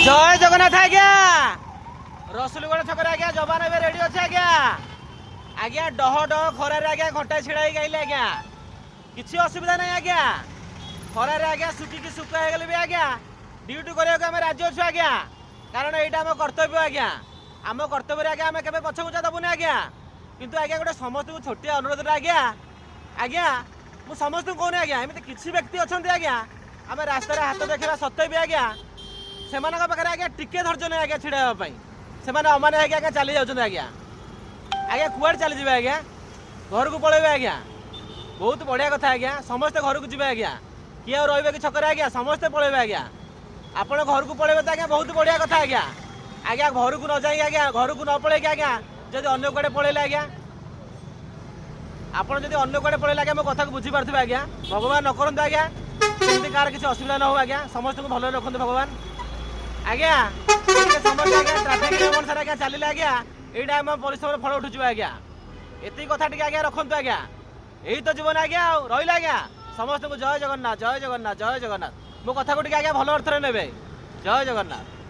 जय जगन्नाथ आज्ञा रसुलगढ़ छक आज्ञा जवान ए रेडी अच्छे आज्ञा आज्ञा डह डह खरार आज्ञा घंटा छिड़ा गाइले आज्ञा किसी असुविधा नहीं आज्ञा खरार आज्ञा सुखिकी सुख हो भी आज्ञा ड्यूटी करने आम राजी अच्छु आज्ञा कारण यहाँ आम कर्तव्य आज्ञा आम कर्तव्य आज्ञा आम के पछघुचा दबुनि आज्ञा किंतु आज्ञा गोटे समस्त को छोटिया अनुरोध आज्ञा आज्ञा मु समस्त कहूनी आज्ञा एमती किसी व्यक्ति अच्छा आज्ञा आम रास्तार हाथ देखा सत्वे भी आज्ञा से पाखे आज्ञा टिके धैर्य नहीं आज्ञा छिड़ाई से अमाने आज्ञा चली जाऊँ आज्ञा आज्ञा कुआड़े चली जाए आज्ञा घर को पलैबे आज्ञा बहुत बढ़िया कथा आज्ञा समस्ते घर को जी आज्ञा किए रे कि छक आज्ञा समस्ते पलैबे आज्ञा आपण घर को पलैबे तो आज्ञा बहुत बढ़िया कथा आज्ञा आज्ञा घर को न जाए आज्ञा घर को न पलैक आज्ञा जब अन्य कड़े पलैले आज्ञा आपड़ जब अन्य कड़े पलैले आज्ञा मो कथा को बुझीपारे आज्ञा भगवान न करते आज्ञा कमी कार किसी असुविधा न हो आज्ञा समस्त को भल रखते भगवान आज्ञा समस्त आज्ञा ट्राफिक नियम अनुसार आज्ञा चलिए आज्ञा यहाँ आम परिश्रम फल उठुचु आज्ञा एति कथा टी आज्ञा रखु आज्ञा यही तो जीवन आज्ञा रहा आज्ञा समस्त को जय जगन्नाथ जय जगन्नाथ जय जगन्नाथ मो कथा को आज्ञा भल अर्थ ने जय जगन्नाथ।